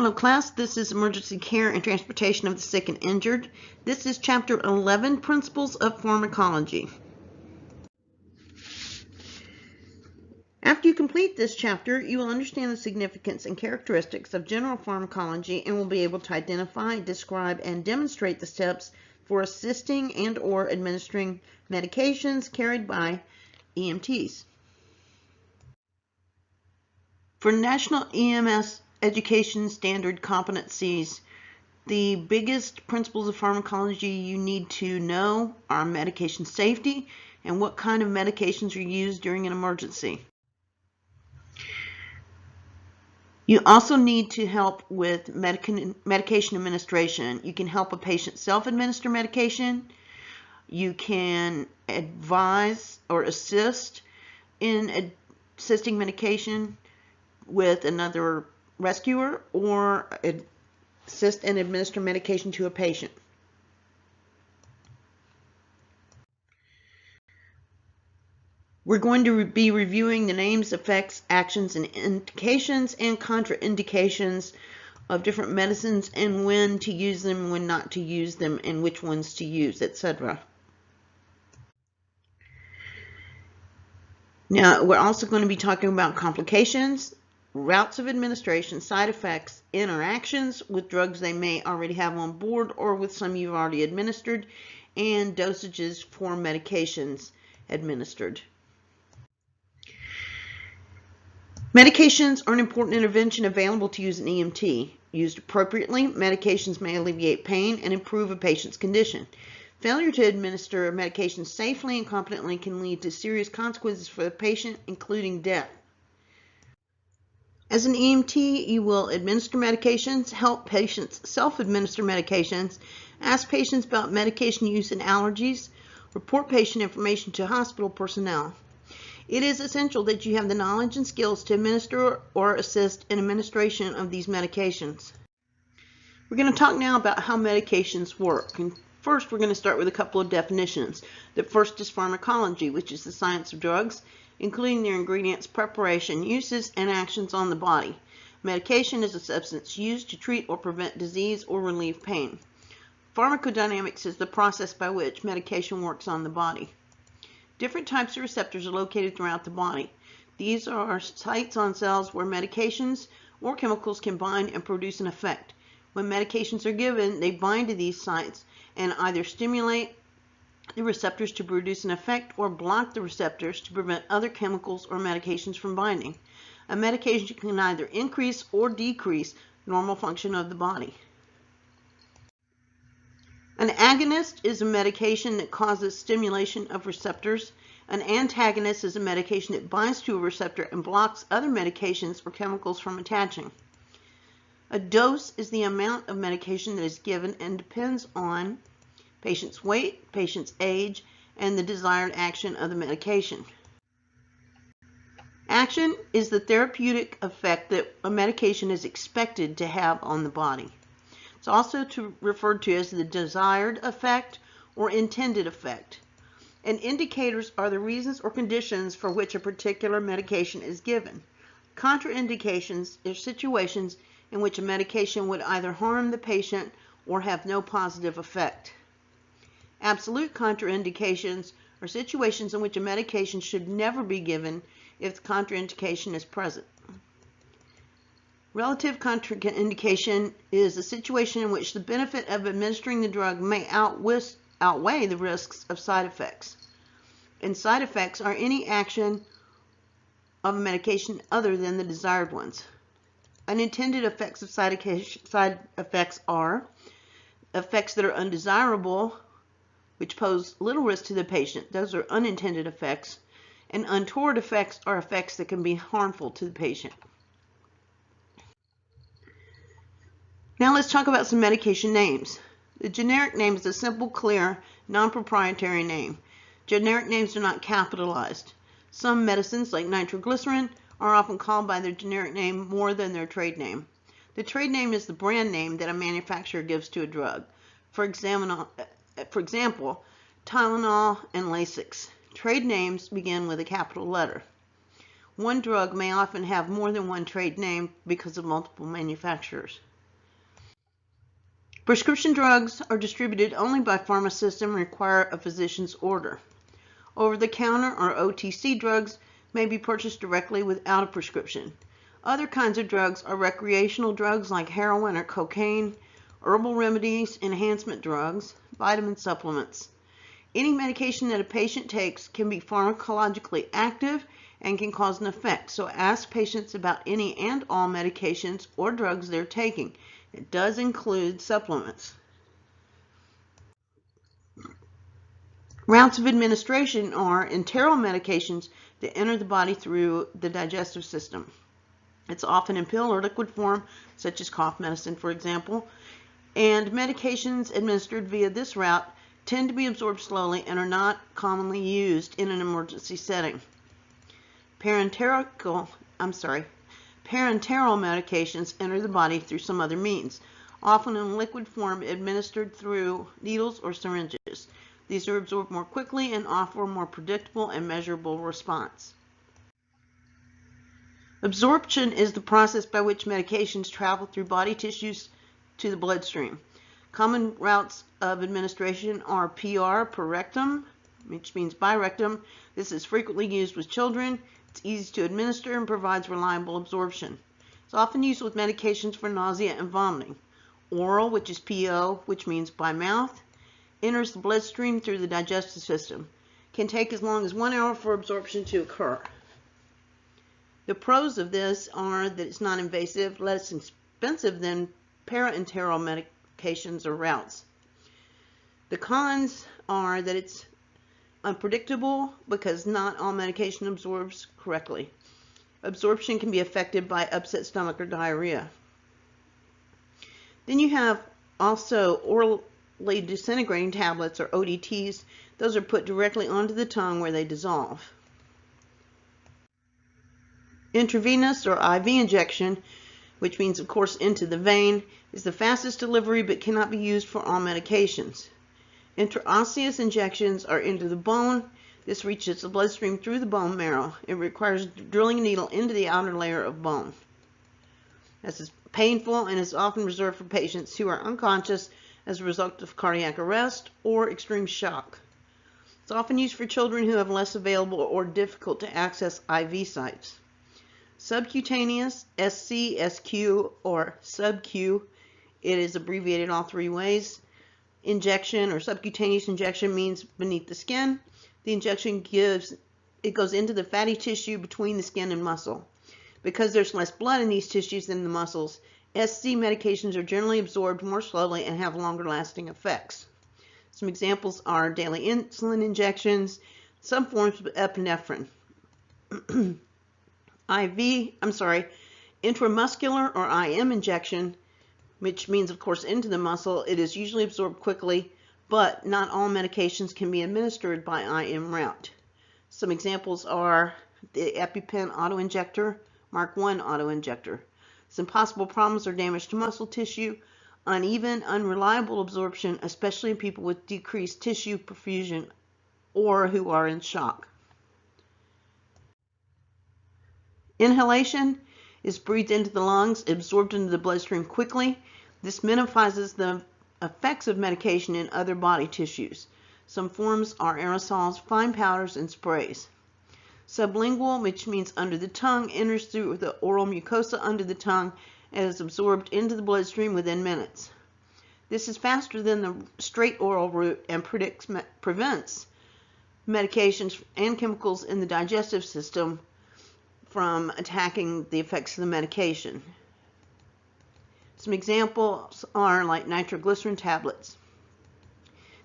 Hello class, this is Emergency Care and Transportation of the Sick and Injured. This is Chapter 11, Principles of Pharmacology. After you complete this chapter, you will understand the significance and characteristics of general pharmacology and will be able to identify, describe, and demonstrate the steps for assisting and/or administering medications carried by EMTs. For National EMS Education Standard Competencies, the biggest principles of pharmacology you need to know are medication safety and what kind of medications are used during an emergency. You also need to help with medication administration. You can help a patient self-administer medication. You can advise or assist in assisting medication with another rescuer or assist and administer medication to a patient. We're going to be reviewing the names, effects, actions, and indications and contraindications of different medicines and when to use them, when not to use them, and which ones to use, etc. Now, we're also going to be talking about complications, routes of administration, side effects, interactions with drugs they may already have on board or with some you've already administered, and dosages for medications administered. Medications are an important intervention available to use in EMT. Used appropriately, medications may alleviate pain and improve a patient's condition. Failure to administer medications safely and competently can lead to serious consequences for the patient, including death. As an EMT, you will administer medications, help patients self-administer medications, ask patients about medication use and allergies, report patient information to hospital personnel. It is essential that you have the knowledge and skills to administer or assist in administration of these medications. We're going to talk now about how medications work. And first, we're going to start with a couple of definitions. The first is pharmacology, which is the science of drugs, including their ingredients, preparation, uses, and actions on the body. Medication is a substance used to treat or prevent disease or relieve pain. Pharmacodynamics is the process by which medication works on the body. Different types of receptors are located throughout the body. These are sites on cells where medications or chemicals can bind and produce an effect. When medications are given, they bind to these sites and either stimulate the receptors to produce an effect or block the receptors to prevent other chemicals or medications from binding. A medication can either increase or decrease normal function of the body. An agonist is a medication that causes stimulation of receptors. An antagonist is a medication that binds to a receptor and blocks other medications or chemicals from attaching. A dose is the amount of medication that is given and depends on patient's weight, patient's age, and the desired action of the medication. Action is the therapeutic effect that a medication is expected to have on the body. It's also referred to as the desired effect or intended effect. And indicators are the reasons or conditions for which a particular medication is given. Contraindications are situations in which a medication would either harm the patient or have no positive effect. Absolute contraindications are situations in which a medication should never be given if the contraindication is present. Relative contraindication is a situation in which the benefit of administering the drug may outweigh the risks of side effects. And side effects are any action of a medication other than the desired ones. Unintended effects of side effects are effects that are undesirable, which pose little risk to the patient. Those are unintended effects. And untoward effects are effects that can be harmful to the patient. Now let's talk about some medication names. The generic name is a simple, clear, non-proprietary name. Generic names are not capitalized. Some medicines, like nitroglycerin, are often called by their generic name more than their trade name. The trade name is the brand name that a manufacturer gives to a drug. For example, Tylenol and Lasix. Trade names begin with a capital letter. One drug may often have more than one trade name because of multiple manufacturers. Prescription drugs are distributed only by pharmacists and require a physician's order. Over-the-counter or OTC drugs may be purchased directly without a prescription. Other kinds of drugs are recreational drugs like heroin or cocaine, herbal remedies, enhancement drugs, vitamin supplements. Any medication that a patient takes can be pharmacologically active and can cause an effect, so ask patients about any and all medications or drugs they're taking. It does include supplements. Routes of administration are enteral medications that enter the body through the digestive system. It's often in pill or liquid form, such as cough medicine, for example, and medications administered via this route tend to be absorbed slowly and are not commonly used in an emergency setting. Parenteral medications enter the body through some other means, often in liquid form administered through needles or syringes. These are absorbed more quickly and offer a more predictable and measurable response. Absorption is the process by which medications travel through body tissues to the bloodstream. Common routes of administration are PR, per rectum, which means by rectum. This is frequently used with children. It's easy to administer and provides reliable absorption. It's often used with medications for nausea and vomiting. Oral, which is PO, which means by mouth, enters the bloodstream through the digestive system. Can take as long as 1 hour for absorption to occur. The pros of this are that it's non-invasive, less expensive than parenteral medications or routes. The cons are that it's unpredictable because not all medication absorbs correctly. Absorption can be affected by upset stomach or diarrhea. Then you have also orally disintegrating tablets or ODTs. Those are put directly onto the tongue where they dissolve. Intravenous or IV injection, which means of course into the vein, is the fastest delivery but cannot be used for all medications. Intraosseous injections are into the bone. This reaches the bloodstream through the bone marrow. It requires drilling a needle into the outer layer of bone. This is painful and is often reserved for patients who are unconscious as a result of cardiac arrest or extreme shock. It's often used for children who have less available or difficult to access IV sites. Subcutaneous, SC, SQ, or SubQ, it is abbreviated all three ways. Injection or subcutaneous injection means beneath the skin. The injection goes into the fatty tissue between the skin and muscle. Because there's less blood in these tissues than the muscles, SC medications are generally absorbed more slowly and have longer lasting effects. Some examples are daily insulin injections, some forms of epinephrine. Intramuscular or IM injection, which means of course into the muscle. It is usually absorbed quickly, but not all medications can be administered by IM route. Some examples are the EpiPen autoinjector, Mark I autoinjector. Some possible problems are damage to muscle tissue, uneven, unreliable absorption, especially in people with decreased tissue perfusion or who are in shock. Inhalation is breathed into the lungs, absorbed into the bloodstream quickly. This minimizes the effects of medication in other body tissues. Some forms are aerosols, fine powders, and sprays. Sublingual, which means under the tongue, enters through the oral mucosa under the tongue and is absorbed into the bloodstream within minutes. This is faster than the straight oral route and prevents medications and chemicals in the digestive system from attacking the effects of the medication. Some examples are like nitroglycerin tablets.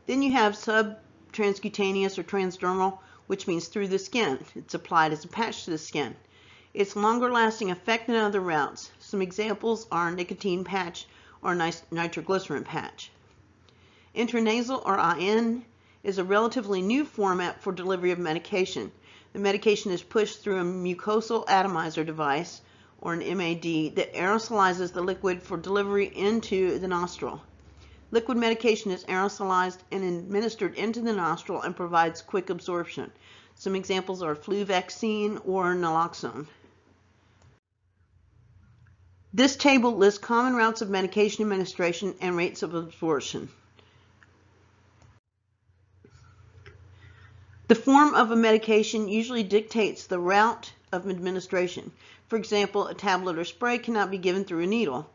Then you have subtranscutaneous or transdermal, which means through the skin. It's applied as a patch to the skin. It's longer lasting effect than other routes. Some examples are nicotine patch or nitroglycerin patch. Intranasal or IN is a relatively new format for delivery of medication. The medication is pushed through a mucosal atomizer device, or an MAD, that aerosolizes the liquid for delivery into the nostril. Liquid medication is aerosolized and administered into the nostril and provides quick absorption. Some examples are flu vaccine or naloxone. This table lists common routes of medication administration and rates of absorption. The form of a medication usually dictates the route of administration. For example, a tablet or spray cannot be given through a needle.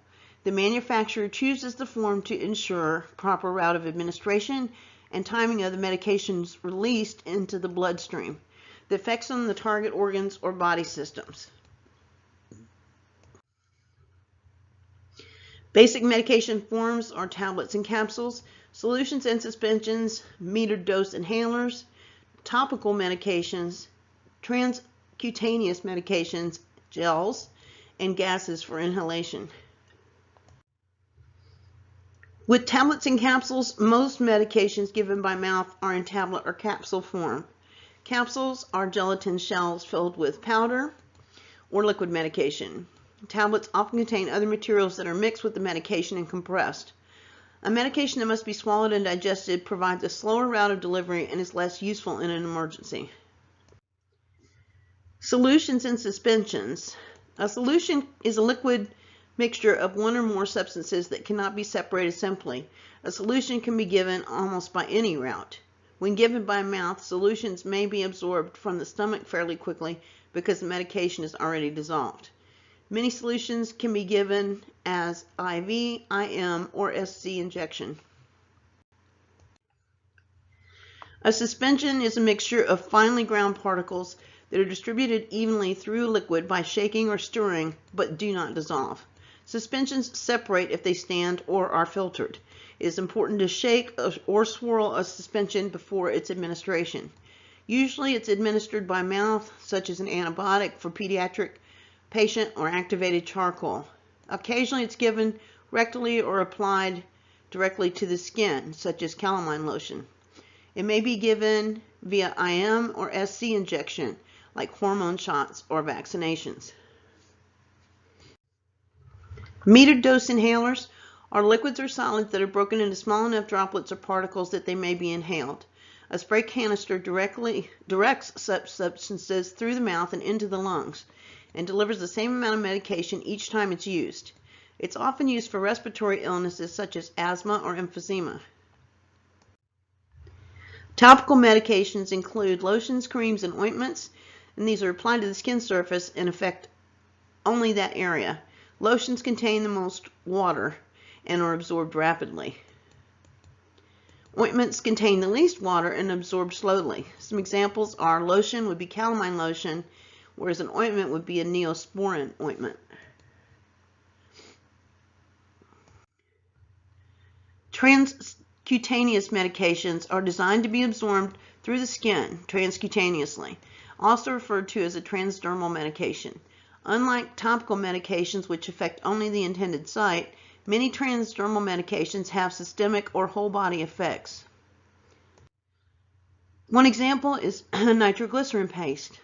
The manufacturer chooses the form to ensure proper route of administration and timing of the medications released into the bloodstream, the effects on the target organs or body systems. Basic medication forms are tablets and capsules, solutions and suspensions, metered dose inhalers, topical medications, transcutaneous medications, gels, and gases for inhalation. With tablets and capsules, most medications given by mouth are in tablet or capsule form. Capsules are gelatin shells filled with powder or liquid medication. Tablets often contain other materials that are mixed with the medication and compressed. A medication that must be swallowed and digested provides a slower route of delivery and is less useful in an emergency. Solutions and suspensions. A solution is a liquid mixture of one or more substances that cannot be separated simply. A solution can be given almost by any route. When given by mouth, solutions may be absorbed from the stomach fairly quickly because the medication is already dissolved. Many solutions can be given as IV, IM, or SC injection. A suspension is a mixture of finely ground particles that are distributed evenly through a liquid by shaking or stirring, but do not dissolve. Suspensions separate if they stand or are filtered. It is important to shake or swirl a suspension before its administration. Usually it's administered by mouth, such as an antibiotic for pediatric patient or activated charcoal. Occasionally it's given rectally or applied directly to the skin, such as calamine lotion. It may be given via IM or SC injection, like hormone shots or vaccinations. Metered dose inhalers are liquids or solids that are broken into small enough droplets or particles that they may be inhaled. A spray canister directs such substances through the mouth and into the lungs and delivers the same amount of medication each time it's used. It's often used for respiratory illnesses such as asthma or emphysema. Topical medications include lotions, creams, and ointments, and these are applied to the skin surface and affect only that area. Lotions contain the most water and are absorbed rapidly. Ointments contain the least water and absorb slowly. Some examples are lotion would be calamine lotion, whereas an ointment would be a neosporin ointment. Transcutaneous medications are designed to be absorbed through the skin transcutaneously, also referred to as a transdermal medication. Unlike topical medications, which affect only the intended site, many transdermal medications have systemic or whole body effects. One example is nitroglycerin paste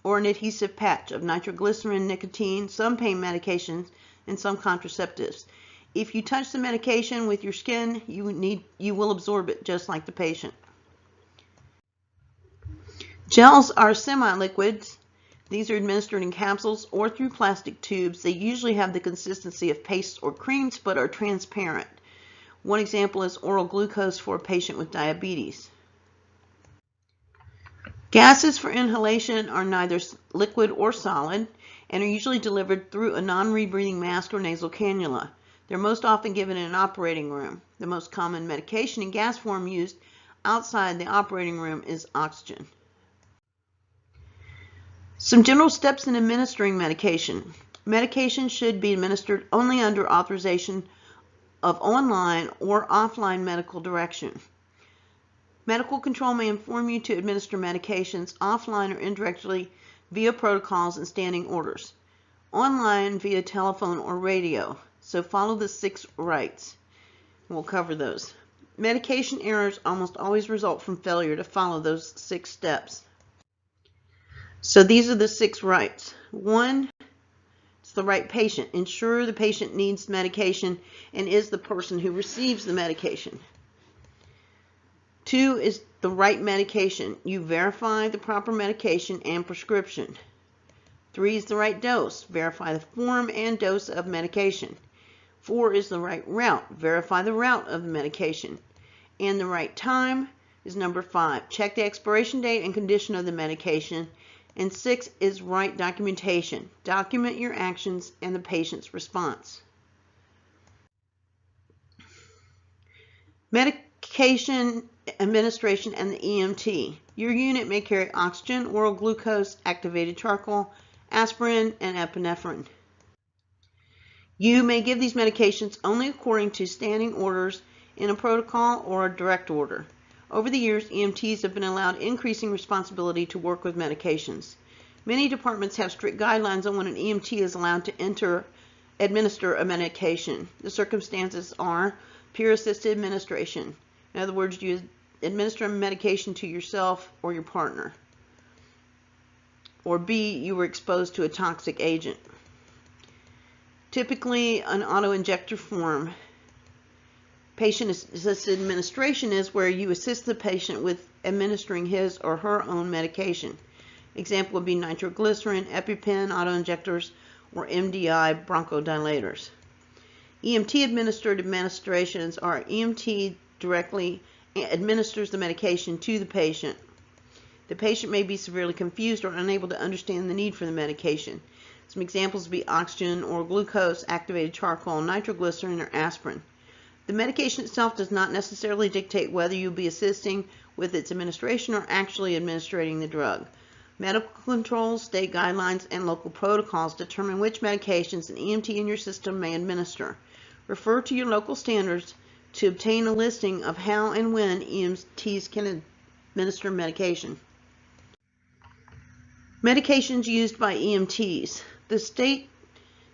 or an adhesive patch of nitroglycerin, nicotine, some pain medications, and some contraceptives. If you touch the medication with your skin, you will absorb it just like the patient. Gels are semi-liquids. These are administered in capsules or through plastic tubes. They usually have the consistency of pastes or creams but are transparent. One example is oral glucose for a patient with diabetes. Gases for inhalation are neither liquid or solid and are usually delivered through a non-rebreathing mask or nasal cannula. They're most often given in an operating room. The most common medication in gas form used outside the operating room is oxygen. Some general steps in administering medication. Medication should be administered only under authorization of online or offline medical direction. Medical control may inform you to administer medications offline or indirectly via protocols and standing orders. Online via telephone or radio. So follow the 6 rights. We'll cover those. Medication errors almost always result from failure to follow those 6 steps. So these are the 6 rights. 1, it's the right patient. Ensure the patient needs medication and is the person who receives the medication. 2 is the right medication. You verify the proper medication and prescription. 3 is the right dose. Verify the form and dose of medication. 4 is the right route. Verify the route of the medication. And the right time is number 5. Check the expiration date and condition of the medication. And 6 is right documentation. Document your actions and the patient's response. Medication administration and the EMT. Your unit may carry oxygen, oral glucose, activated charcoal, aspirin, and epinephrine. You may give these medications only according to standing orders in a protocol or a direct order. Over the years, EMTs have been allowed increasing responsibility to work with medications. Many departments have strict guidelines on when an EMT is allowed to administer a medication. The circumstances are peer-assisted administration. In other words, you administer a medication to yourself or your partner. Or B, you were exposed to a toxic agent. Typically, an auto-injector form. Patient-assisted administration is where you assist the patient with administering his or her own medication. Example would be nitroglycerin, EpiPen, auto-injectors, or MDI bronchodilators. EMT-administered administrations are EMT directly administers the medication to the patient. The patient may be severely confused or unable to understand the need for the medication. Some examples would be oxygen, oral glucose, activated charcoal, nitroglycerin, or aspirin. The medication itself does not necessarily dictate whether you'll be assisting with its administration or actually administering the drug. Medical controls, state guidelines, and local protocols determine which medications an EMT in your system may administer. Refer to your local standards to obtain a listing of how and when EMTs can administer medication. Medications used by EMTs. The state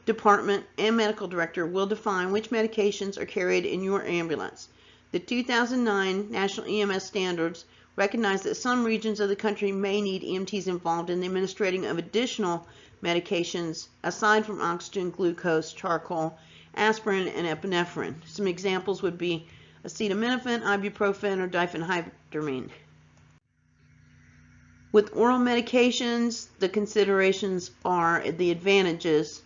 department and medical director will define which medications are carried in your ambulance. The 2009 National EMS Standards recognize that some regions of the country may need EMTs involved in the administering of additional medications aside from oxygen, glucose, charcoal, aspirin, and epinephrine. Some examples would be acetaminophen, ibuprofen, or diphenhydramine. With oral medications, the considerations are the advantages,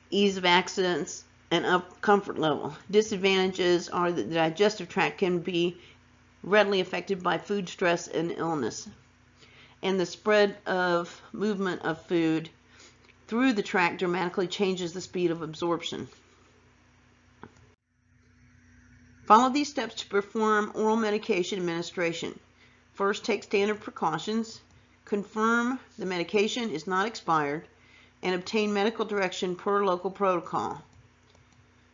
ease of access, and comfort level. Disadvantages are that the digestive tract can be readily affected by food stress and illness, and the spread of movement of food through the tract dramatically changes the speed of absorption. Follow these steps to perform oral medication administration. First, take standard precautions, confirm the medication is not expired, and obtain medical direction per local protocol.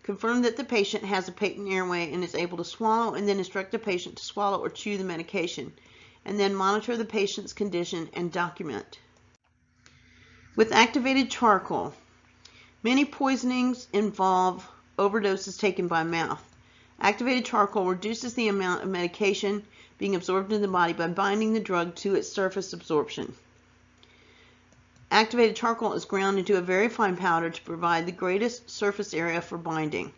Confirm that the patient has a patent airway and is able to swallow, and then instruct the patient to swallow or chew the medication, and then monitor the patient's condition and document. With activated charcoal, many poisonings involve overdoses taken by mouth. Activated charcoal reduces the amount of medication being absorbed in the body by binding the drug to its surface absorption. Activated charcoal is ground into a very fine powder to provide the greatest surface area for binding.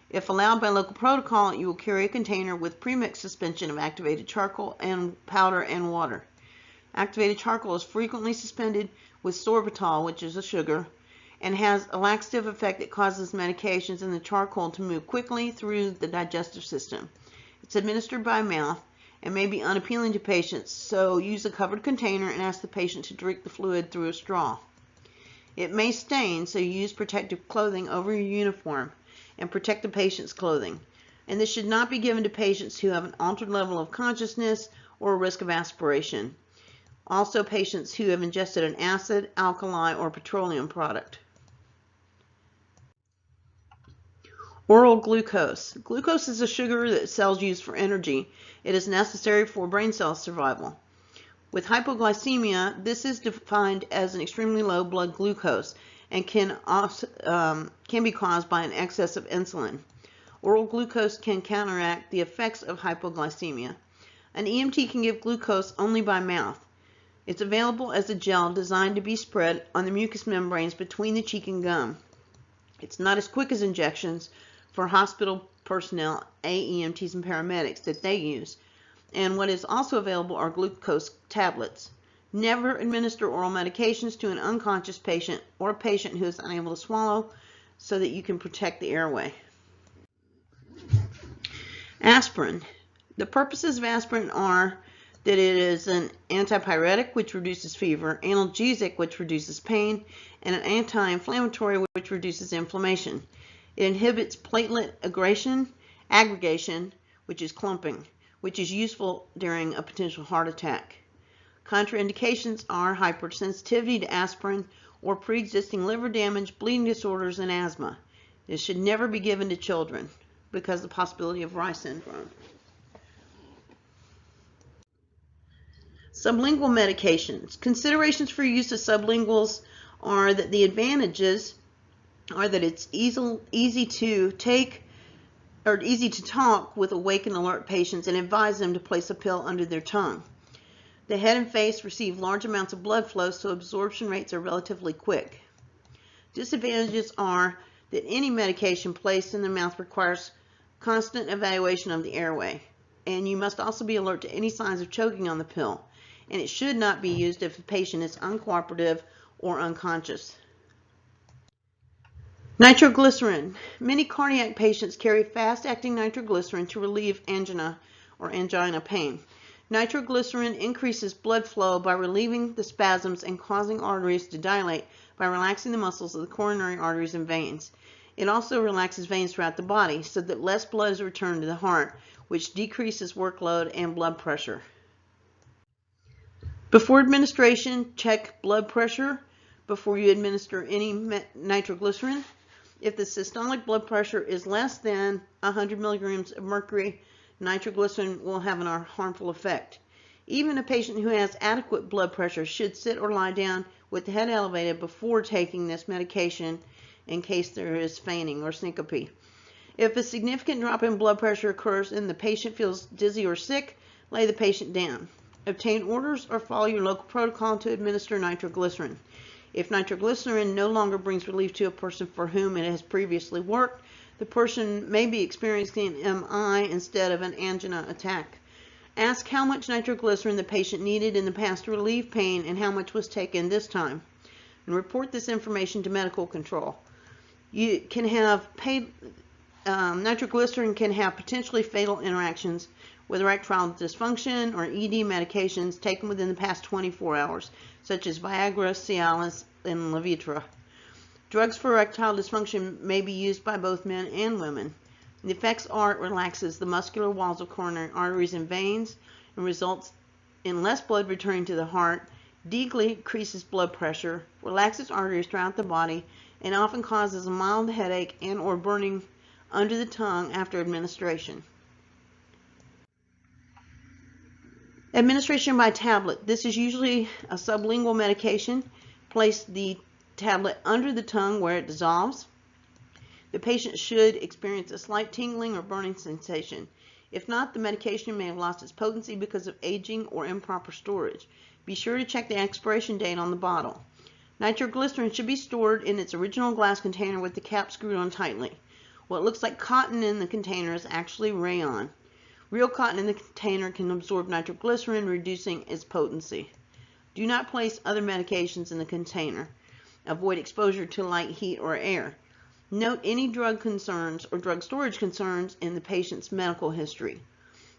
If allowed by local protocol, you will carry a container with premixed suspension of activated charcoal and powder and water. Activated charcoal is frequently suspended with sorbitol, which is a sugar, and has a laxative effect that causes medications in the charcoal to move quickly through the digestive system. It's administered by mouth and may be unappealing to patients, so use a covered container and ask the patient to drink the fluid through a straw. It may stain, so use protective clothing over your uniform and protect the patient's clothing. And this should not be given to patients who have an altered level of consciousness or a risk of aspiration. Also, patients who have ingested an acid, alkali, or petroleum product. Oral glucose. Glucose is a sugar that cells use for energy. It is necessary for brain cell survival. With hypoglycemia, this is defined as an extremely low blood glucose and can be caused by an excess of insulin. Oral glucose can counteract the effects of hypoglycemia. An EMT can give glucose only by mouth. It's available as a gel designed to be spread on the mucous membranes between the cheek and gum. It's not as quick as injections for hospital personnel, EMTs, and paramedics that they use. And what is also available are glucose tablets. Never administer oral medications to an unconscious patient or a patient who is unable to swallow so that you can protect the airway. Aspirin. The purposes of aspirin are that it is an antipyretic, which reduces fever, analgesic, which reduces pain, and an anti-inflammatory, which reduces inflammation. It inhibits platelet aggregation, which is clumping, which is useful during a potential heart attack. Contraindications are hypersensitivity to aspirin or pre-existing liver damage, bleeding disorders, and asthma. It should never be given to children because of the possibility of Rye syndrome. Sublingual medications. Considerations for use of sublinguals are that the advantages are that it's easy to take or easy to talk with awake and alert patients and advise them to place a pill under their tongue. The head and face receive large amounts of blood flow, so absorption rates are relatively quick. Disadvantages are that any medication placed in the mouth requires constant evaluation of the airway, and you must also be alert to any signs of choking on the pill, and it should not be used if the patient is uncooperative or unconscious. Nitroglycerin. Many cardiac patients carry fast-acting nitroglycerin to relieve angina or angina pain. Nitroglycerin increases blood flow by relieving the spasms and causing arteries to dilate by relaxing the muscles of the coronary arteries and veins. It also relaxes veins throughout the body so that less blood is returned to the heart, which decreases workload and blood pressure. Before administration, check blood pressure before you administer any nitroglycerin. If the systolic blood pressure is less than 100 milligrams of mercury, nitroglycerin will have a harmful effect. Even a patient who has adequate blood pressure should sit or lie down with the head elevated before taking this medication in case there is fainting or syncope. If a significant drop in blood pressure occurs and the patient feels dizzy or sick, lay the patient down. Obtain orders or follow your local protocol to administer nitroglycerin. If nitroglycerin no longer brings relief to a person for whom it has previously worked, the person may be experiencing an MI instead of an angina attack. Ask how much nitroglycerin the patient needed in the past to relieve pain and how much was taken this time, and report this information to medical control. You can have nitroglycerin can have potentially fatal interactions with erectile dysfunction or ED medications taken within the past 24 hours, such as Viagra, Cialis, and Levitra. Drugs for erectile dysfunction may be used by both men and women. The effects are it relaxes the muscular walls of coronary arteries and veins and results in less blood returning to the heart, decreases blood pressure, relaxes arteries throughout the body, and often causes a mild headache and or burning under the tongue after administration. Administration by tablet. This is usually a sublingual medication. Place the tablet under the tongue where it dissolves. The patient should experience a slight tingling or burning sensation. If not, the medication may have lost its potency because of aging or improper storage. Be sure to check the expiration date on the bottle. Nitroglycerin should be stored in its original glass container with the cap screwed on tightly. What looks like cotton in the container is actually rayon. Real cotton in the container can absorb nitroglycerin, reducing its potency. Do not place other medications in the container. Avoid exposure to light, heat, or air. Note any drug concerns or drug storage concerns in the patient's medical history.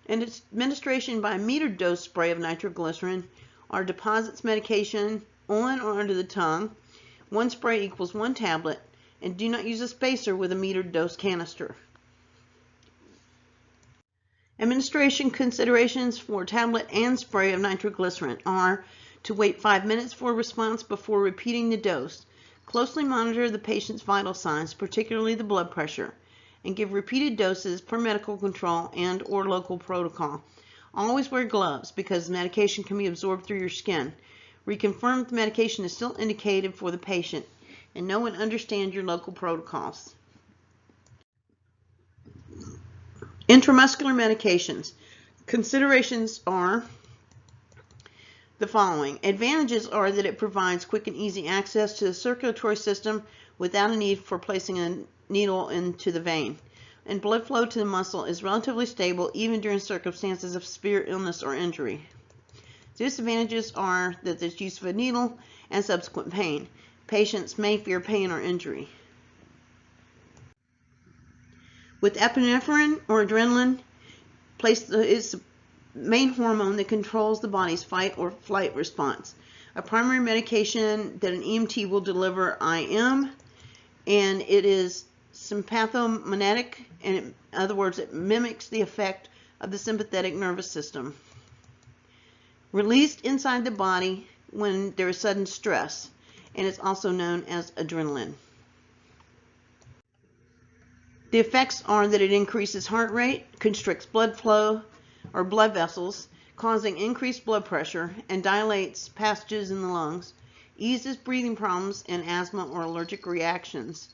And administration by metered dose spray of nitroglycerin are deposits medication on or under the tongue. One spray equals one tablet, and do not use a spacer with a metered dose canister. Administration considerations for tablet and spray of nitroglycerin are to wait 5 minutes for a response before repeating the dose. Closely monitor the patient's vital signs, particularly the blood pressure, and give repeated doses per medical control and or local protocol. Always wear gloves because the medication can be absorbed through your skin. Reconfirm that the medication is still indicated for the patient, and know and understand your local protocols. Intramuscular medications. Considerations are the following. Advantages are that it provides quick and easy access to the circulatory system without a need for placing a needle into the vein. And blood flow to the muscle is relatively stable even during circumstances of severe illness or injury. Disadvantages are that there's use of a needle and subsequent pain. Patients may fear pain or injury. With epinephrine or adrenaline, is the main hormone that controls the body's fight or flight response. A primary medication that an EMT will deliver IM, and it is sympathomimetic, and in other words, it mimics the effect of the sympathetic nervous system. Released inside the body when there is sudden stress, and it's also known as adrenaline. The effects are that it increases heart rate, constricts blood flow or blood vessels, causing increased blood pressure, and dilates passages in the lungs, eases breathing problems and asthma or allergic reactions,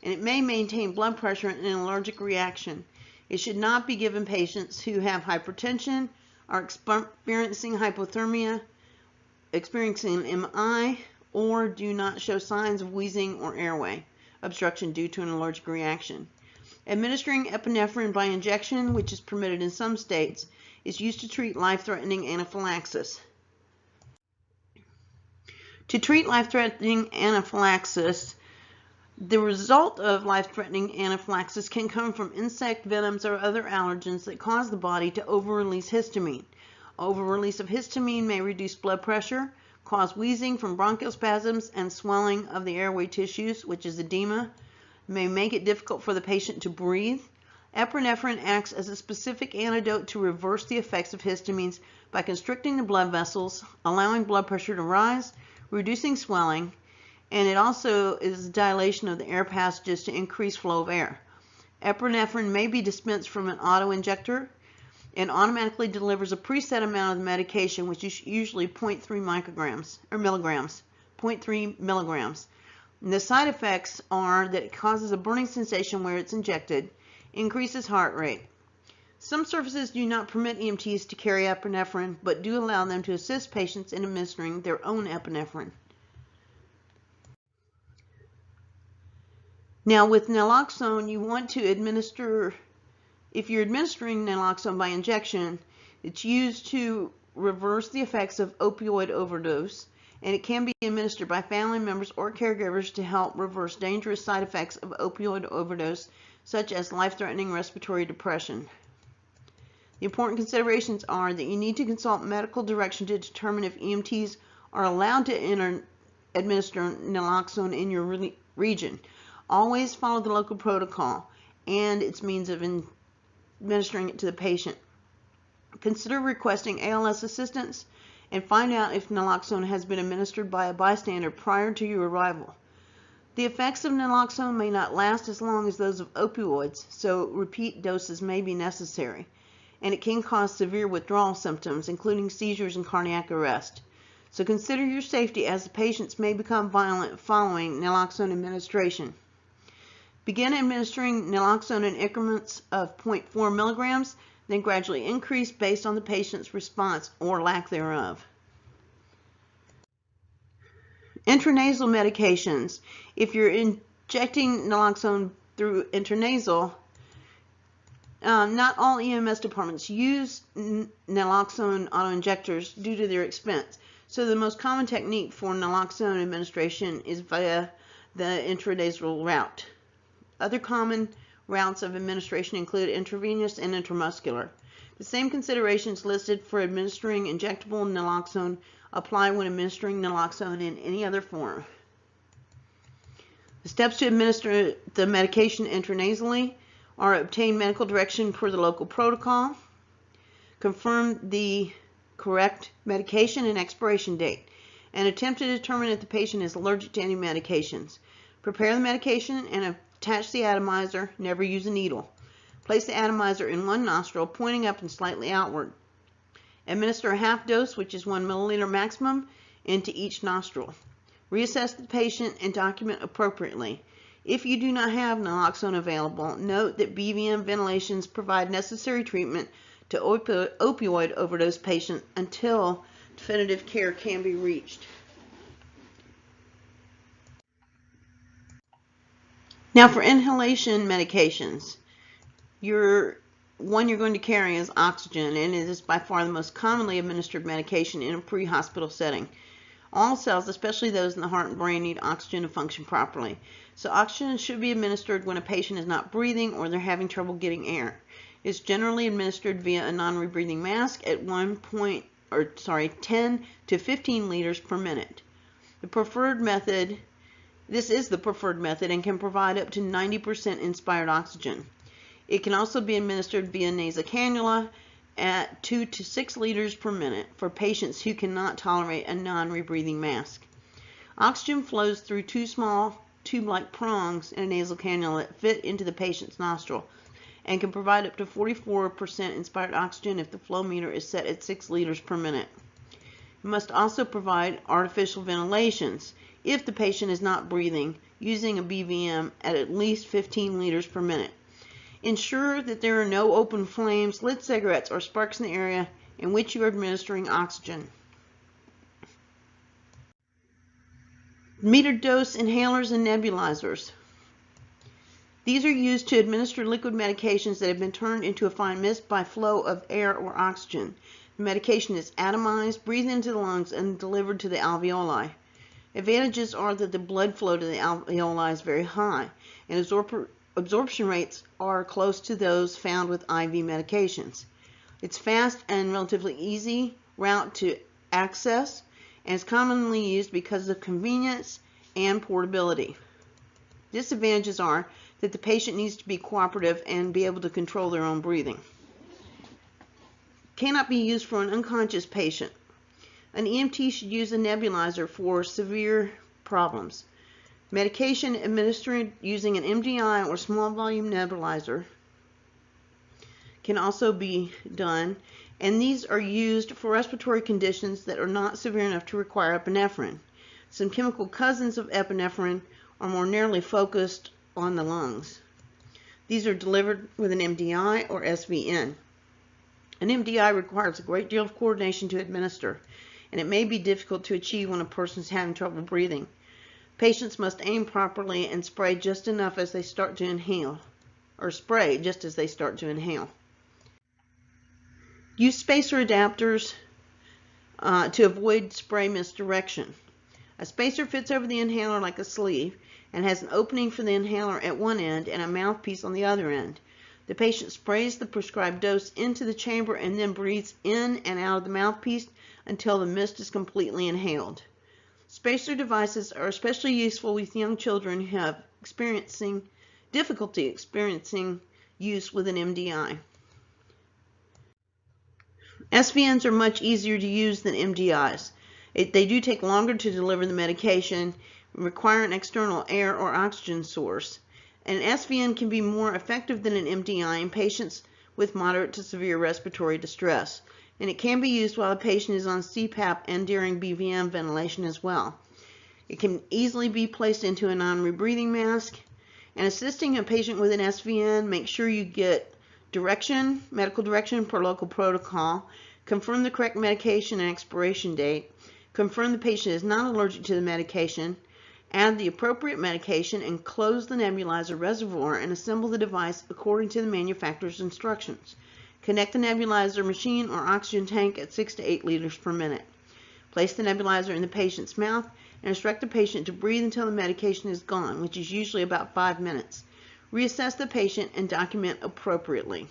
and it may maintain blood pressure and an allergic reaction. It should not be given patients who have hypertension, are experiencing hypothermia, experiencing MI, or do not show signs of wheezing or airway obstruction due to an allergic reaction. Administering epinephrine by injection, which is permitted in some states, is used to treat life-threatening anaphylaxis. To treat life-threatening anaphylaxis, the result of life-threatening anaphylaxis can come from insect venoms or other allergens that cause the body to over-release histamine. Over-release of histamine may reduce blood pressure, cause wheezing from bronchial spasms and swelling of the airway tissues, which is edema, may make it difficult for the patient to breathe. Epinephrine acts as a specific antidote to reverse the effects of histamines by constricting the blood vessels, allowing blood pressure to rise, reducing swelling, and it also is dilation of the air passages to increase flow of air. Epinephrine may be dispensed from an auto-injector and automatically delivers a preset amount of the medication, which is usually 0.3 micrograms or milligrams, 0.3 milligrams. And the side effects are that it causes a burning sensation where it's injected, increases heart rate. Some services do not permit EMTs to carry epinephrine, but do allow them to assist patients in administering their own epinephrine. Now with naloxone, you want to administer, if you're administering naloxone by injection, it's used to reverse the effects of opioid overdose, and it can be administered by family members or caregivers to help reverse dangerous side effects of opioid overdose, such as life-threatening respiratory depression. The important considerations are that you need to consult medical direction to determine if EMTs are allowed to administer naloxone in your region. Always follow the local protocol and its means of administering it to the patient. Consider requesting ALS assistance and find out if naloxone has been administered by a bystander prior to your arrival. The effects of naloxone may not last as long as those of opioids, so repeat doses may be necessary, and it can cause severe withdrawal symptoms, including seizures and cardiac arrest. So consider your safety, as the patients may become violent following naloxone administration. Begin administering naloxone in increments of 0.4 milligrams, then gradually increase based on the patient's response or lack thereof. Intranasal medications. If you're injecting naloxone through intranasal, not all EMS departments use naloxone autoinjectors due to their expense. So the most common technique for naloxone administration is via the intranasal route. Other common routes of administration include intravenous and intramuscular. The same considerations listed for administering injectable naloxone apply when administering naloxone in any other form. The steps to administer the medication intranasally are obtain medical direction per the local protocol, confirm the correct medication and expiration date, and attempt to determine if the patient is allergic to any medications. Prepare the medication and attach the atomizer. Never use a needle. Place the atomizer in one nostril, pointing up and slightly outward. Administer a half dose, which is 1 milliliter maximum, into each nostril. Reassess the patient and document appropriately. If you do not have naloxone available, note that BVM ventilations provide necessary treatment to opioid overdose patients until definitive care can be reached. Now for inhalation medications, your one you're going to carry is oxygen, and it is by far the most commonly administered medication in a pre-hospital setting. All cells, especially those in the heart and brain, need oxygen to function properly. So oxygen should be administered when a patient is not breathing or they're having trouble getting air. It's generally administered via a non-rebreathing mask at 10 to 15 liters per minute. This is the preferred method and can provide up to 90% inspired oxygen. It can also be administered via nasal cannula at 2 to 6 liters per minute for patients who cannot tolerate a non-rebreathing mask. Oxygen flows through two small tube-like prongs in a nasal cannula that fit into the patient's nostril and can provide up to 44% inspired oxygen if the flow meter is set at 6 liters per minute. It must also provide artificial ventilations if the patient is not breathing, using a BVM at least 15 liters per minute. Ensure that there are no open flames, lit cigarettes, or sparks in the area in which you are administering oxygen. Metered dose inhalers and nebulizers. These are used to administer liquid medications that have been turned into a fine mist by flow of air or oxygen. The medication is atomized, breathed into the lungs, and delivered to the alveoli. Advantages are that the blood flow to the alveoli is very high, and absorption rates are close to those found with IV medications. It's fast and relatively easy route to access, and is commonly used because of convenience and portability. Disadvantages are that the patient needs to be cooperative and be able to control their own breathing. Cannot be used for an unconscious patient. An EMT should use a nebulizer for severe problems. Medication administered using an MDI or small volume nebulizer can also be done, and these are used for respiratory conditions that are not severe enough to require epinephrine. Some chemical cousins of epinephrine are more narrowly focused on the lungs. These are delivered with an MDI or SVN. An MDI requires a great deal of coordination to administer, and it may be difficult to achieve when a person is having trouble breathing. Patients must aim properly and spray just enough as they start to inhale, or spray just as they start to inhale. Use spacer adapters to avoid spray misdirection. A spacer fits over the inhaler like a sleeve and has an opening for the inhaler at one end and a mouthpiece on the other end. The patient sprays the prescribed dose into the chamber and then breathes in and out of the mouthpiece until the mist is completely inhaled. Spacer devices are especially useful with young children who have difficulty experiencing use with an MDI. SVNs are much easier to use than MDIs. They do take longer to deliver the medication, require an external air or oxygen source. An SVN can be more effective than an MDI in patients with moderate to severe respiratory distress, and it can be used while the patient is on CPAP and during BVM ventilation as well. It can easily be placed into a non-rebreathing mask. And assisting a patient with an SVN, make sure you get medical direction per local protocol, confirm the correct medication and expiration date, confirm the patient is not allergic to the medication, add the appropriate medication, and close the nebulizer reservoir and assemble the device according to the manufacturer's instructions. Connect the nebulizer machine or oxygen tank at 6 to 8 liters per minute. Place the nebulizer in the patient's mouth and instruct the patient to breathe until the medication is gone, which is usually about 5 minutes. Reassess the patient and document appropriately.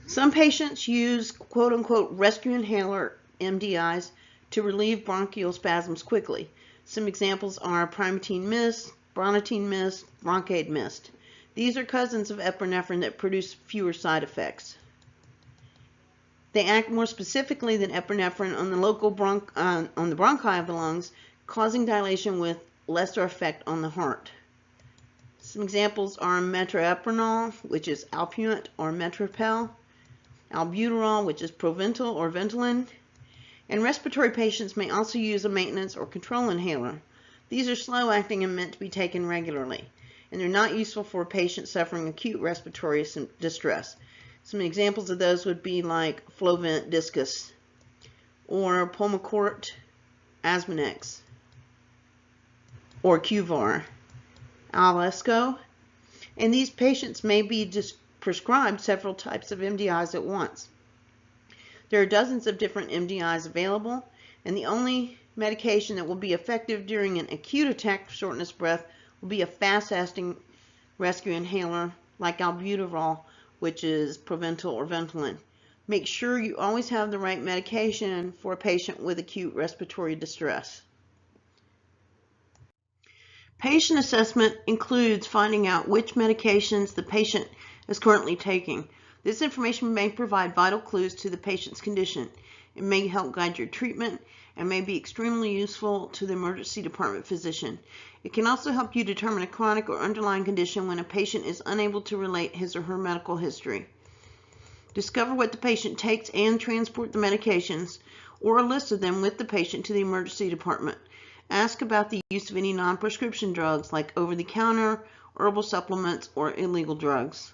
Some patients use quote-unquote rescue inhaler MDIs to relieve bronchial spasms quickly. Some examples are Primatene Mist, Bronitine Mist, Broncaid Mist. These are cousins of epinephrine that produce fewer side effects. They act more specifically than epinephrine on the on the bronchi of the lungs, causing dilation with lesser effect on the heart. Some examples are metroaprinon, which is Alpuent or Metropel, albuterol, which is Proventil or Ventolin, and respiratory patients may also use a maintenance or control inhaler. These are slow-acting and meant to be taken regularly, and they're not useful for a patient suffering acute respiratory distress. Some examples of those would be like Flovent Discus or Pulmicort Asmanex or Qvar, Alesco, and these patients may be prescribed several types of MDIs at once. There are dozens of different MDIs available, and the only medication that will be effective during an acute attack of shortness of breath will be a fast-acting rescue inhaler like albuterol, which is Proventil or Ventolin. Make sure you always have the right medication for a patient with acute respiratory distress. Patient assessment includes finding out which medications the patient is currently taking. This information may provide vital clues to the patient's condition. It may help guide your treatment and may be extremely useful to the emergency department physician. It can also help you determine a chronic or underlying condition when a patient is unable to relate his or her medical history. Discover what the patient takes and transport the medications or a list of them with the patient to the emergency department. Ask about the use of any non-prescription drugs like over-the-counter, herbal supplements, or illegal drugs.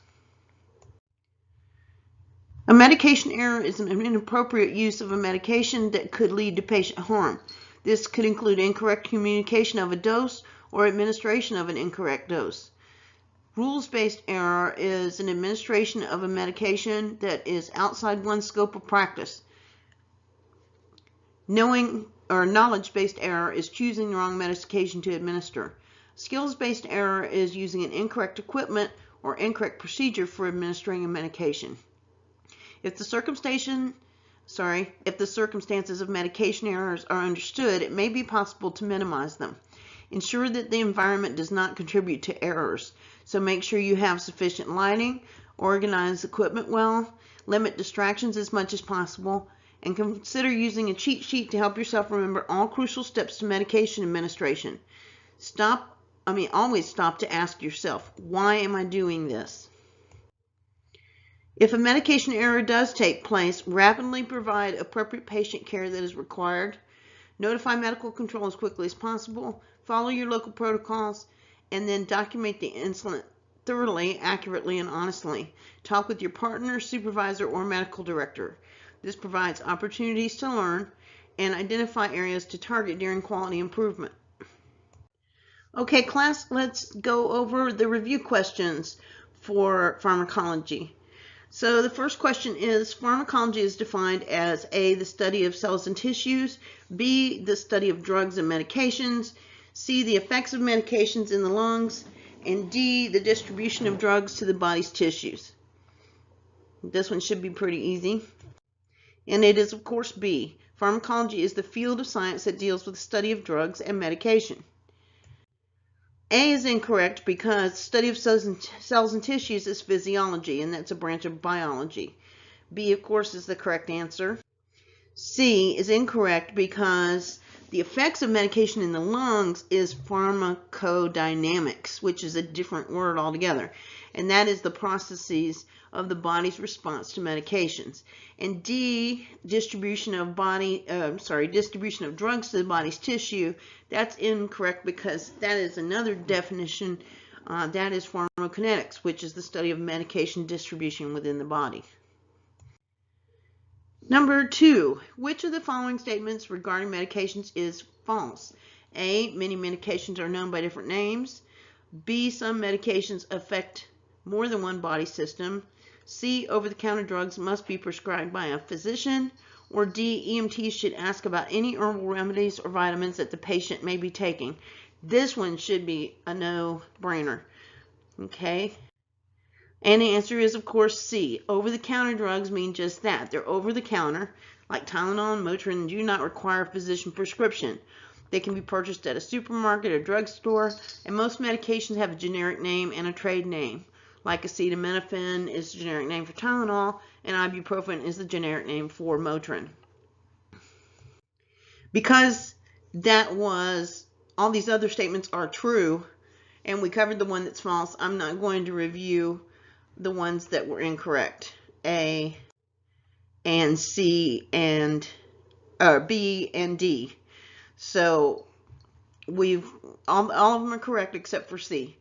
A medication error is an inappropriate use of a medication that could lead to patient harm. This could include incorrect communication of a dose or administration of an incorrect dose. Rules-based error is an administration of a medication that is outside one's scope of practice. Knowledge-based error is choosing the wrong medication to administer. Skills-based error is using an incorrect equipment or incorrect procedure for administering a medication. If the circumstances of medication errors are understood, it may be possible to minimize them. Ensure that the environment does not contribute to errors. So make sure you have sufficient lighting, organize equipment well, limit distractions as much as possible, and consider using a cheat sheet to help yourself remember all crucial steps to medication administration. Always stop to ask yourself, why am I doing this? If a medication error does take place, rapidly provide appropriate patient care that is required. Notify medical control as quickly as possible. Follow your local protocols, and then document the incident thoroughly, accurately, and honestly. Talk with your partner, supervisor, or medical director. This provides opportunities to learn and identify areas to target during quality improvement. Okay, class, let's go over the review questions for pharmacology. So the first question is, pharmacology is defined as A, the study of cells and tissues, B, the study of drugs and medications, C, the effects of medications in the lungs, and D, the distribution of drugs to the body's tissues. This one should be pretty easy. And it is, of course, B. Pharmacology is the field of science that deals with the study of drugs and medication. A is incorrect because study of cells and tissues is physiology, and that's a branch of biology. B, of course, is the correct answer. C is incorrect because the effects of medication in the lungs is pharmacodynamics, which is a different word altogether, and that is the processes of the body's response to medications. And D, distribution of drugs to the body's tissue, that's incorrect because that is another definition, that is pharmacokinetics, which is the study of medication distribution within the body. Number 2, which of the following statements regarding medications is false? A, many medications are known by different names. B, some medications affect more than one body system. C, over-the-counter drugs must be prescribed by a physician. Or D, EMTs should ask about any herbal remedies or vitamins that the patient may be taking. This one should be a no-brainer. Okay? And the answer is, of course, C. Over-the-counter drugs mean just that. They're over-the-counter, like Tylenol and Motrin, and do not require a physician prescription. They can be purchased at a supermarket or drugstore, and most medications have a generic name and a trade name. Like acetaminophen is the generic name for Tylenol, and ibuprofen is the generic name for Motrin. Because all these other statements are true, and we covered the one that's false, I'm not going to review the ones that were incorrect. A and C and B and D. So all of them are correct except for C.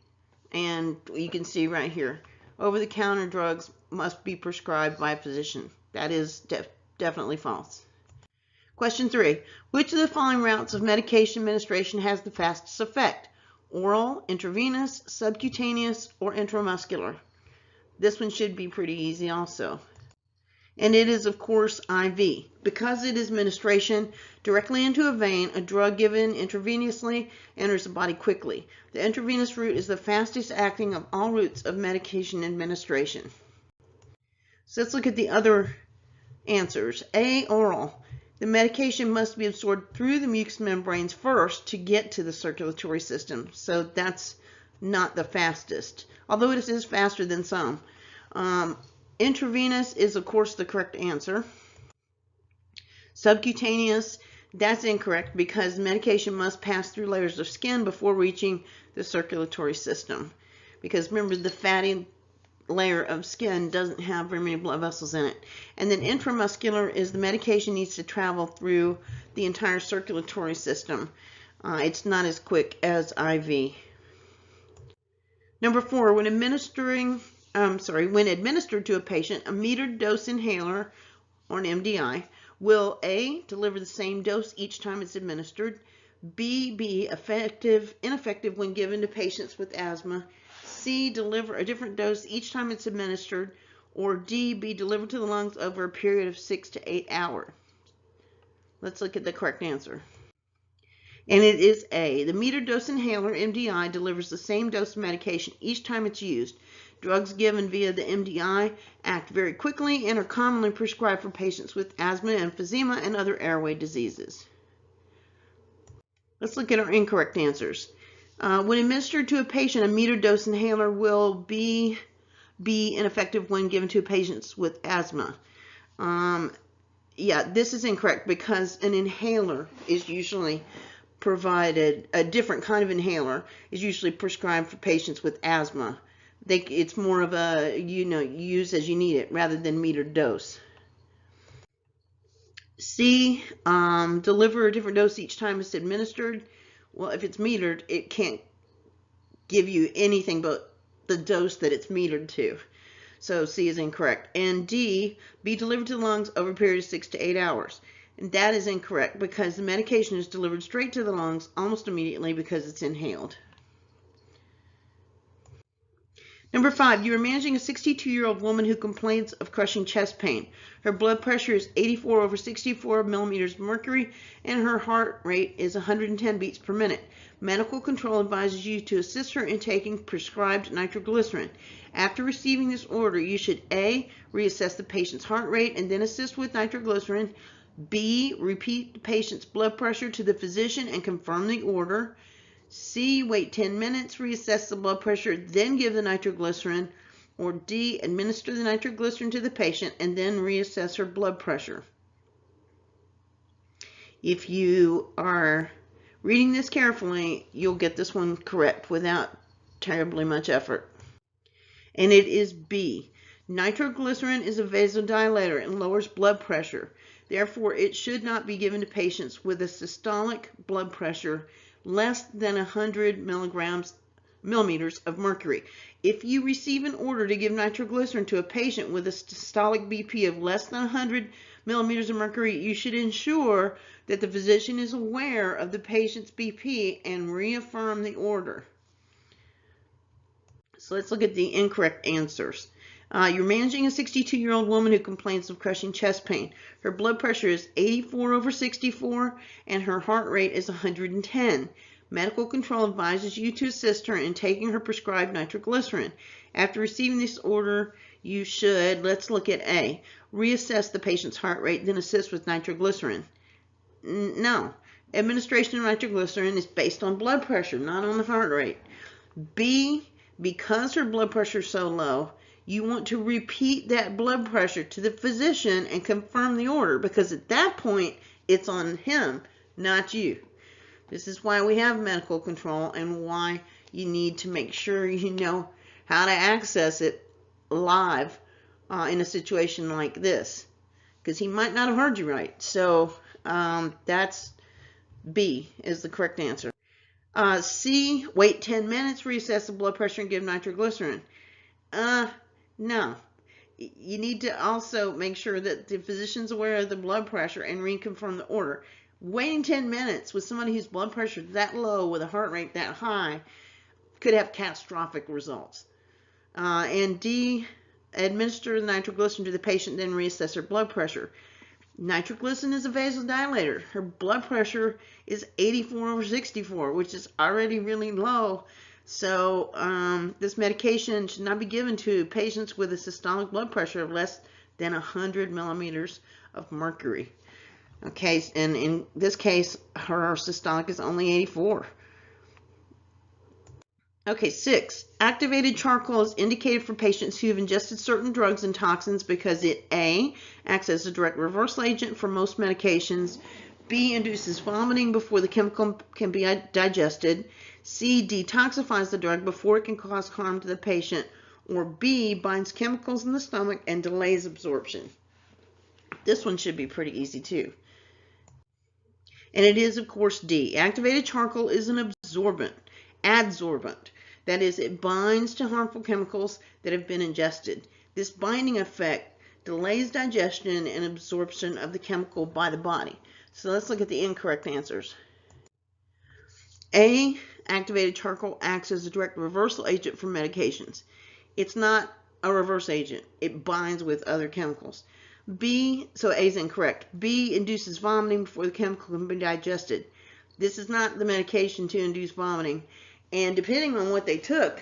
And you can see right here, over-the-counter drugs must be prescribed by a physician. That is definitely false. Question 3, which of the following routes of medication administration has the fastest effect? oral, intravenous, subcutaneous, or intramuscular. This one should be pretty easy also. And it is, of course, IV. Because it is administration directly into a vein, a drug given intravenously enters the body quickly. The intravenous route is the fastest acting of all routes of medication administration. So let's look at the other answers. A, oral. The medication must be absorbed through the mucous membranes first to get to the circulatory system. So that's not the fastest, although it is faster than some. Intravenous is, of course, the correct answer. Subcutaneous, that's incorrect because medication must pass through layers of skin before reaching the circulatory system. Because remember, the fatty layer of skin doesn't have very many blood vessels in it. And then intramuscular is the medication needs to travel through the entire circulatory system. It's not as quick as IV. Number 4, when administered to a patient, a metered dose inhaler, or an MDI, will A, deliver the same dose each time it's administered, B, be ineffective when given to patients with asthma, C, deliver a different dose each time it's administered, or D, be delivered to the lungs over a period of 6 to 8 hours. Let's look at the correct answer. And it is A. The metered dose inhaler, MDI, delivers the same dose of medication each time it's used. Drugs given via the MDI act very quickly and are commonly prescribed for patients with asthma, emphysema, and other airway diseases. Let's look at our incorrect answers. When administered to a patient, a metered dose inhaler will be ineffective when given to patients with asthma. Yeah, this is incorrect because an inhaler is usually provided, a different kind of inhaler is usually prescribed for patients with asthma. It's more of a, use as you need it rather than metered dose. C, deliver a different dose each time it's administered. Well, if it's metered, it can't give you anything but the dose that it's metered to. So C is incorrect. And D, be delivered to the lungs over a period of 6 to 8 hours. And that is incorrect because the medication is delivered straight to the lungs almost immediately because it's inhaled. Number 5, you are managing a 62-year-old woman who complains of crushing chest pain. Her blood pressure is 84/64 millimeters of mercury, and her heart rate is 110 beats per minute. Medical control advises you to assist her in taking prescribed nitroglycerin. After receiving this order, you should A, reassess the patient's heart rate and then assist with nitroglycerin. B, repeat the patient's blood pressure to the physician and confirm the order. C, wait 10 minutes, reassess the blood pressure, then give the nitroglycerin. Or D, administer the nitroglycerin to the patient and then reassess her blood pressure. If you are reading this carefully, you'll get this one correct without terribly much effort. And it is B. Nitroglycerin is a vasodilator and lowers blood pressure. Therefore, it should not be given to patients with a systolic blood pressure less than 100 millimeters of mercury. If you receive an order to give nitroglycerin to a patient with a systolic BP of less than 100 millimeters of mercury, you should ensure that the physician is aware of the patient's BP and reaffirm the order. So let's look at the incorrect answers. You're managing a 62-year-old woman who complains of crushing chest pain. Her blood pressure is 84/64 and her heart rate is 110. Medical control advises you to assist her in taking her prescribed nitroglycerin. After receiving this order, you should, let's look at A, reassess the patient's heart rate, then assist with nitroglycerin. No. Administration of nitroglycerin is based on blood pressure, not on the heart rate. B, because her blood pressure is so low, you want to repeat that blood pressure to the physician and confirm the order, because at that point, it's on him, not you. This is why we have medical control and why you need to make sure you know how to access it live in a situation like this, because he might not have heard you right. So that's B is the correct answer. C, wait 10 minutes, reassess the blood pressure and give nitroglycerin. No. You need to also make sure that the physician's aware of the blood pressure and reconfirm the order. Waiting 10 minutes with somebody whose blood pressure is that low with a heart rate that high could have catastrophic results. And D, administer the nitroglycerin to the patient, then reassess her blood pressure. Nitroglycerin is a vasodilator. Her blood pressure is 84/64, which is already really low. So this medication should not be given to patients with a systolic blood pressure of less than 100 millimeters of mercury. Okay, and in this case, her systolic is only 84. Okay, 6. Activated charcoal is indicated for patients who have ingested certain drugs and toxins because it A, acts as a direct reversal agent for most medications, B, induces vomiting before the chemical can be digested, C, detoxifies the drug before it can cause harm to the patient, or B, binds chemicals in the stomach and delays absorption. This one should be pretty easy too. And it is, of course, D. Activated charcoal is an adsorbent. That is, it binds to harmful chemicals that have been ingested. This binding effect delays digestion and absorption of the chemical by the body. So let's look at the incorrect answers. A, activated charcoal acts as a direct reversal agent for medications. It's not a reverse agent. It binds with other chemicals. B, so A is incorrect. B, induces vomiting before the chemical can be digested. This is not the medication to induce vomiting. And depending on what they took,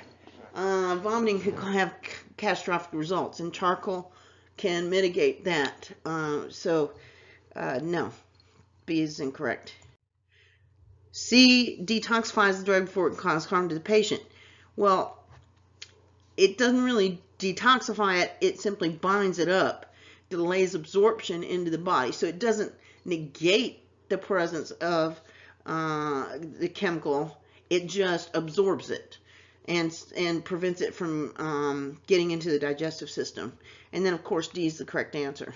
vomiting could have catastrophic results, and charcoal can mitigate that. No, B is incorrect. C, detoxifies the drug before it causes harm to the patient. Well, it doesn't really detoxify it, it simply binds it up, delays absorption into the body. So it doesn't negate the presence of the chemical, it just absorbs it and prevents it from getting into the digestive system. And then, of course, D is the correct answer.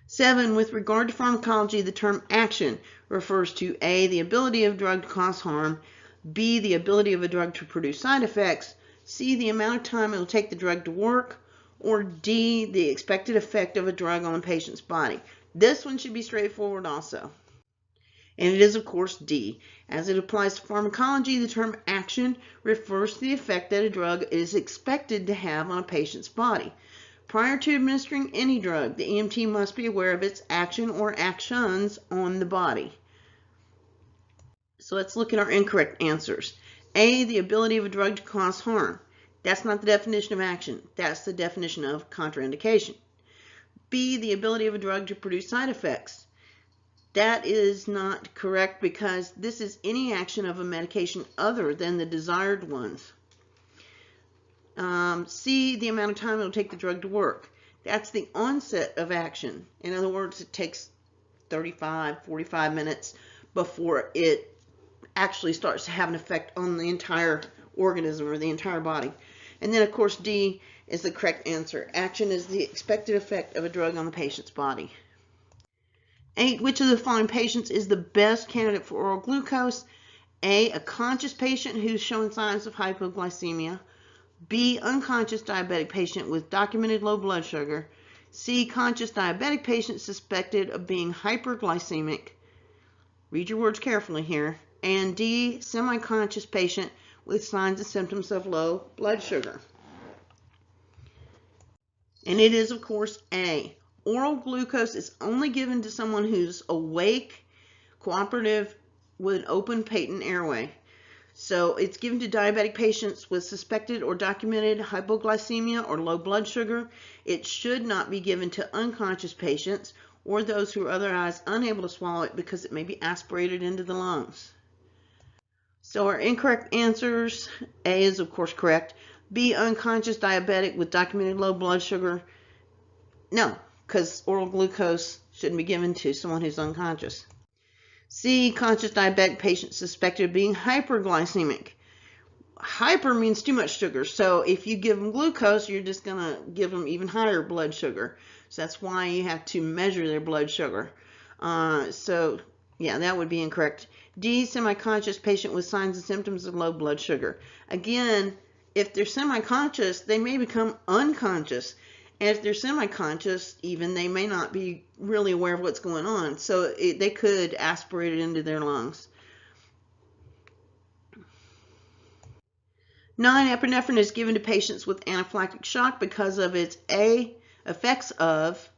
7. With regard to pharmacology, the term action refers to A, the ability of a drug to cause harm, B, the ability of a drug to produce side effects, C, the amount of time it will take the drug to work, or D, the expected effect of a drug on a patient's body. This one should be straightforward also. And it is, of course, D. As it applies to pharmacology, the term action refers to the effect that a drug is expected to have on a patient's body. Prior to administering any drug, the EMT must be aware of its action or actions on the body. So let's look at our incorrect answers. A, the ability of a drug to cause harm. That's not the definition of action. That's the definition of contraindication. B, the ability of a drug to produce side effects. That is not correct because this is any action of a medication other than the desired ones. C, the amount of time it will take the drug to work. That's the onset of action. In other words, it takes 35, 45 minutes before it actually starts to have an effect on the entire organism or the entire body. And then, of course, D is the correct answer. Action is the expected effect of a drug on the patient's body. 8. Which of the following patients is the best candidate for oral glucose? A, a conscious patient who's showing signs of hypoglycemia. B, unconscious diabetic patient with documented low blood sugar. C, conscious diabetic patient suspected of being hyperglycemic. Read your words carefully here. And D, semi-conscious patient with signs and symptoms of low blood sugar. And it is, of course, A. Oral glucose is only given to someone who's awake, cooperative, with an open patent airway. So it's given to diabetic patients with suspected or documented hypoglycemia or low blood sugar. It should not be given to unconscious patients or those who are otherwise unable to swallow it because it may be aspirated into the lungs. So our incorrect answers, A is of course correct. B, unconscious diabetic with documented low blood sugar. No, because oral glucose shouldn't be given to someone who's unconscious. C, conscious diabetic patient suspected of being hyperglycemic. Hyper means too much sugar, so if you give them glucose, you're just going to give them even higher blood sugar. So that's why you have to measure their blood sugar. So yeah, that would be incorrect. D, semi-conscious patient with signs and symptoms of low blood sugar. Again, if they're semi-conscious, they may become unconscious. And if they're semi-conscious, even, they may not be really aware of what's going on. So they could aspirate it into their lungs. 9. Epinephrine is given to patients with anaphylactic shock because of its effects of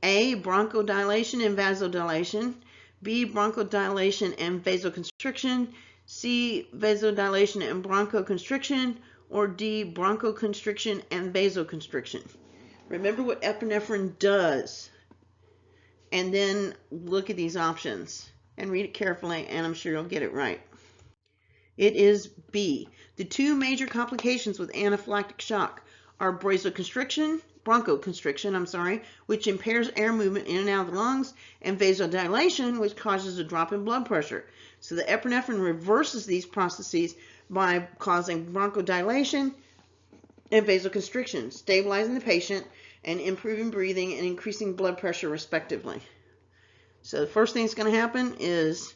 A, bronchodilation and vasodilation, B, bronchodilation and vasoconstriction, C, vasodilation and bronchoconstriction, or D, bronchoconstriction and vasoconstriction. Remember what epinephrine does, and then look at these options and read it carefully, and I'm sure you'll get it right. It is B. The two major complications with anaphylactic shock are bronchoconstriction, which impairs air movement in and out of the lungs, and vasodilation, which causes a drop in blood pressure. So the epinephrine reverses these processes by causing bronchodilation and vasoconstriction, stabilizing the patient and improving breathing and increasing blood pressure respectively. So the first thing that's going to happen is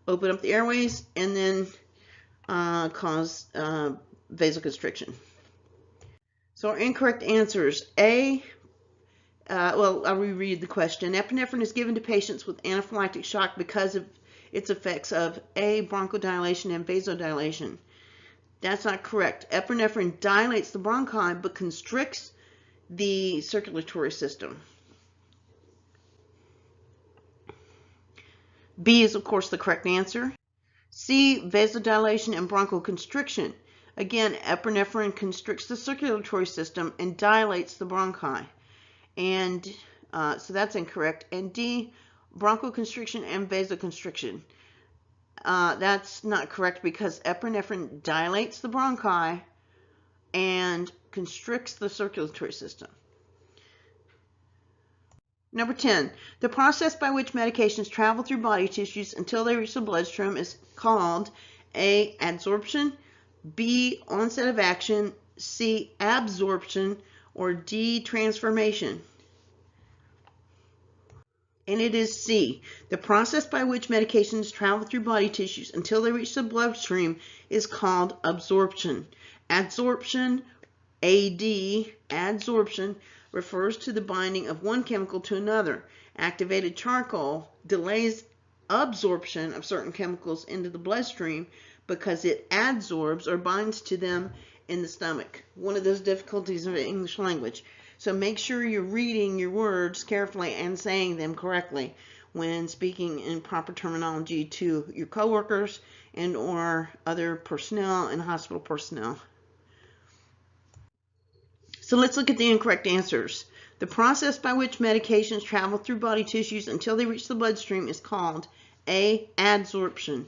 open up the airways and then cause vasoconstriction. So our incorrect answers: A, I'll reread the question. Epinephrine is given to patients with anaphylactic shock because of its effects of A, bronchodilation and vasodilation. That's not correct. Epinephrine dilates the bronchi but constricts the circulatory system. B is, of course, the correct answer. C, vasodilation and bronchoconstriction. Again, epinephrine constricts the circulatory system and dilates the bronchi. And so that's incorrect. And D, bronchoconstriction and vasoconstriction. That's not correct because epinephrine dilates the bronchi and constricts the circulatory system. Number 10, the process by which medications travel through body tissues until they reach the bloodstream is called A, adsorption, B, onset of action, C, absorption, or D, transformation. And it is C. The process by which medications travel through body tissues until they reach the bloodstream is called absorption. Adsorption, adsorption, refers to the binding of one chemical to another. Activated charcoal delays absorption of certain chemicals into the bloodstream because it adsorbs or binds to them in the stomach. One of those difficulties of the English language. So make sure you're reading your words carefully and saying them correctly when speaking in proper terminology to your coworkers and or other personnel and hospital personnel. So let's look at the incorrect answers. The process by which medications travel through body tissues until they reach the bloodstream is called A, adsorption.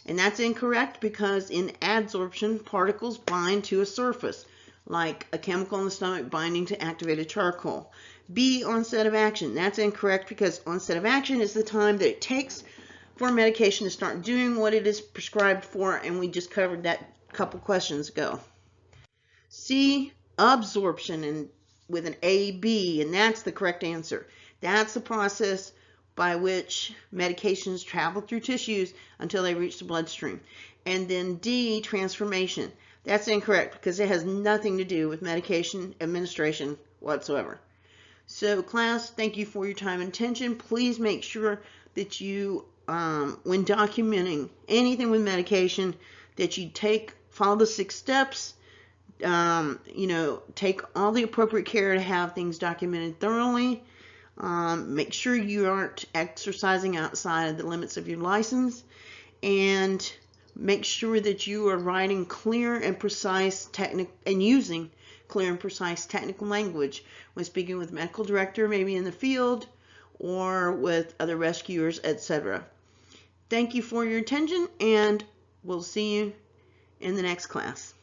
And that's incorrect because in adsorption, particles bind to a surface, like a chemical in the stomach binding to activated charcoal. B, onset of action. That's incorrect because onset of action is the time that it takes for a medication to start doing what it is prescribed for, and we just covered that a couple questions ago. C, absorption, and with an AB, and that's the correct answer. That's the process by which medications travel through tissues until they reach the bloodstream. And then D, transformation. That's incorrect because it has nothing to do with medication administration whatsoever. So class, thank you for your time and attention. Please make sure that you, when documenting anything with medication, that you follow the 6 steps. Take all the appropriate care to have things documented thoroughly. Make sure you aren't exercising outside of the limits of your license, and make sure that you are writing clear and precise using clear and precise technical language when speaking with medical director, maybe in the field, or with other rescuers, etc. Thank you for your attention, and we'll see you in the next class.